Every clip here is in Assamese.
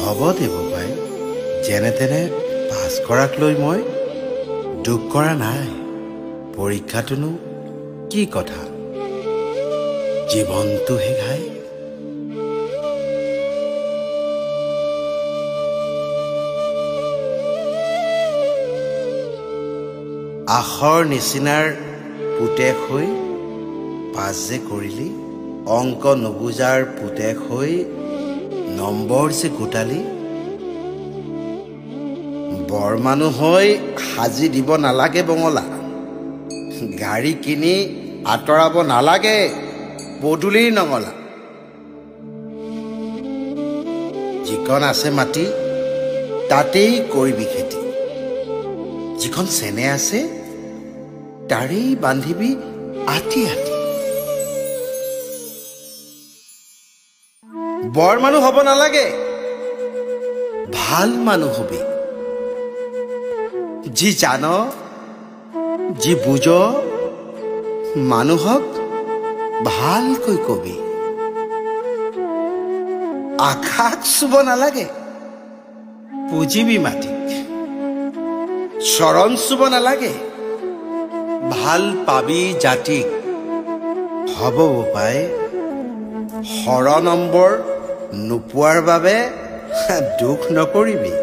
হ'ব দেৱ ভাই, যেনে তেনে পাছ কৰাক লৈ মই দুখ কৰা নাই। পৰীক্ষাটোনো কি কথা, জীৱনটোহে ঘাই। আখৰ নিচিনাৰ পুতেক হৈ পাছ যে কৰিলি, অংক নুবুজাৰ পুতেক হৈ নম্বৰ যে গোটালি, বৰ মানুহ হৈ সাজি দিব নালাগে বঙলা, গাড়ী কিনি আঁতৰাব নালাগে পদূলিৰ নঙলা। যিকণ আছে মাটি তাতেই কৰিবি খেতি, যিখন চেনে আছে তাৰেই বান্ধিবি আতি আতি। বৰ মানুহ হ'ব নালাগে, ভাল মানুহ হবি। যি জান, যি বুজ, মানুহক ভালকৈ কবি। আকাশ চুব নালাগে, পুজিবি মাটিক। চৰণ চুব নালাগে, ভাল পাবি জাতিক। হ'ব বোপাই, শৰ নম্বৰ নোপোৱাৰ বাবে দুখ নকৰিবি।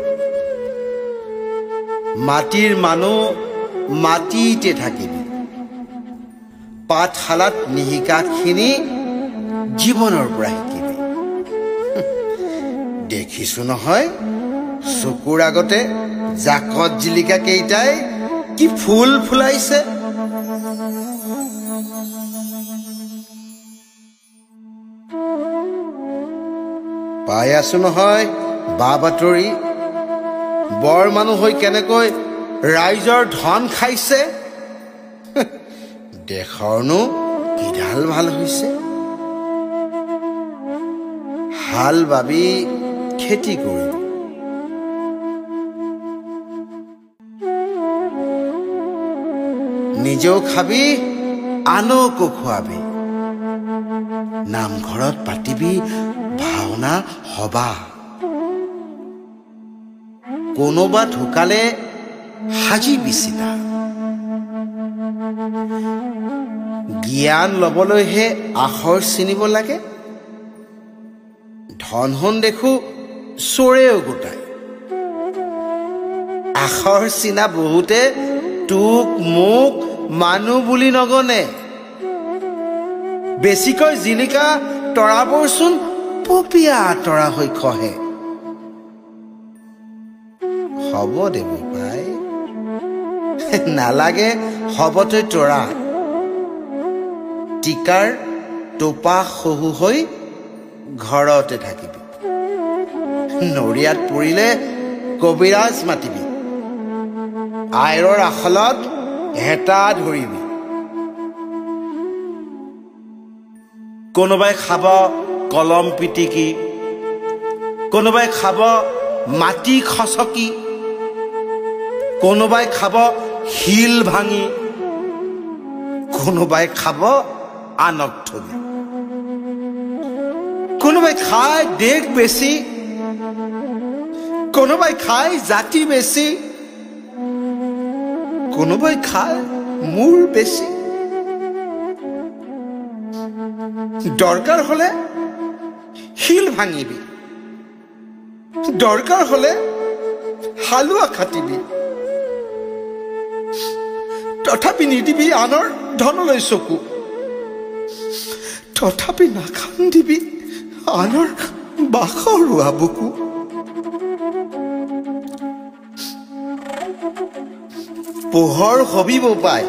মাটিৰ মানুহ মাটিতে থাকিবি, পাঠশালাত নিশিকাখিনি জীৱনৰ পৰা শিকিবি। দেখিছো নহয় চকুৰ আগতে জাকত জিলিকা কেইটাই কি ফুল ফুলাইছে। পাই আছো নহয় বা বাতৰি, বৰ মানুহ হৈ কেনেকৈ ৰাইজৰ ধন খাইছে। দেশৰনো কিডাল ভাল হৈছে, হাল বাবি খেতি কৰি নিজেও খাবি আনকো খোৱাবি। নামঘৰত পাতিবি ভাওনা সভা, কোনোবা ঢুকালে সাজি বিচিলা। জ্ঞান লবলৈহে আখৰ চিনিব লাগে, ধন হন দেখো চোৰেও গোটাই। আখৰ চিনা বহুতে তোক মোক মানুহ বুলি নগনে। বেছিকৈ জিলিকা তৰাবোৰচোন পপীয়া তৰা হৈ খহে। হ'ব দেৱ পাই, নালাগে হবতৈ তৰা। টিকাৰ টোপা শহু হৈ ঘৰতে থাকিবি। নৰিয়াত পৰিলে কবিৰাজ মাতিবি, আইৰৰ আখলত হেতা ধৰিবি। কোনোবাই খাব কলম পিটিকি, কোনোবাই খাব মাটি খচকি, কোনোবাই খাব শিল ভাঙি, কোনোবাই খাব আনক ঠগি। কোনোবাই খায় দেশ বেছি, কোনোবাই খায় জাতি বেছি, কোনোবাই খায় মূৰ বেছি। দৰকাৰ হলে শিল ভাঙিবি, দৰকাৰ হলে হালোৱা খাটিবি, তথাপি নিদিবি আনৰ ধনলৈ চকু, তথাপি নাখান্দিবি আনৰ বাখৰুৱা বুকু। পোহৰ হবি বোপাই,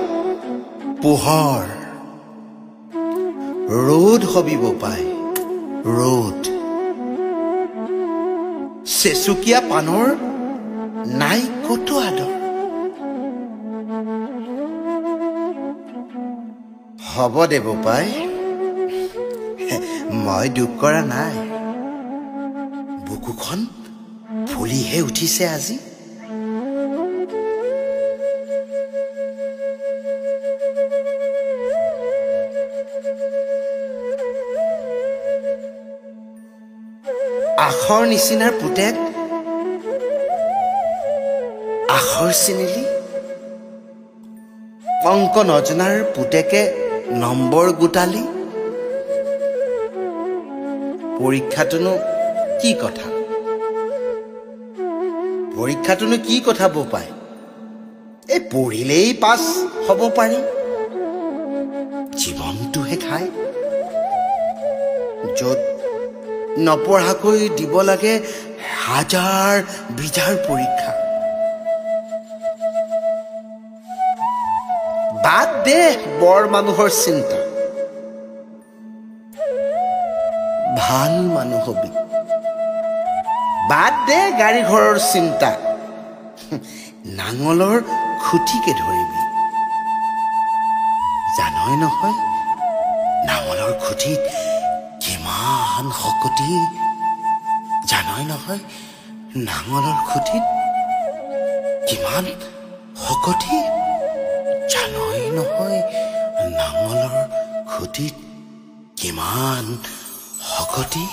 পোহৰ। ৰ'দ হবি বোপাই, ৰ'দ। চেচুকীয়া পানৰ নাই কতো আদৰ। হ'ব দে বোপাই, মই দুখ কৰা নাই। বুকুখন ফুলিহে উঠিছে আজি। আখৰ নিচিনাৰ পুতেক আখৰ চিনিলি অংক নজনাৰ পুতেকে নম্বৰ গোটালি পৰীক্ষাটোনো কি কথা বোপাই এই পঢ়িলেই পাছ হ'ব পাৰি জীৱনটোহে খাই য'ত নপঢ়াকৈ দিব লাগে হাজাৰ বিজাৰ পৰীক্ষা বাদ দে বৰ মানুহৰ চিন্তা ভাল মানুহ হবি বাদ দে গাড়ী ঘৰৰ চিন্তা নাঙলৰ খুঁটিকে ধৰিবি জানই নহয় নাঙলৰ খুঁটিত কিমান শকতি জানই নহয় নাঙলৰ খুঁটিত কিমান শকতি জানই নহয় নাঙলৰ খুঁটিত কিমান শকতি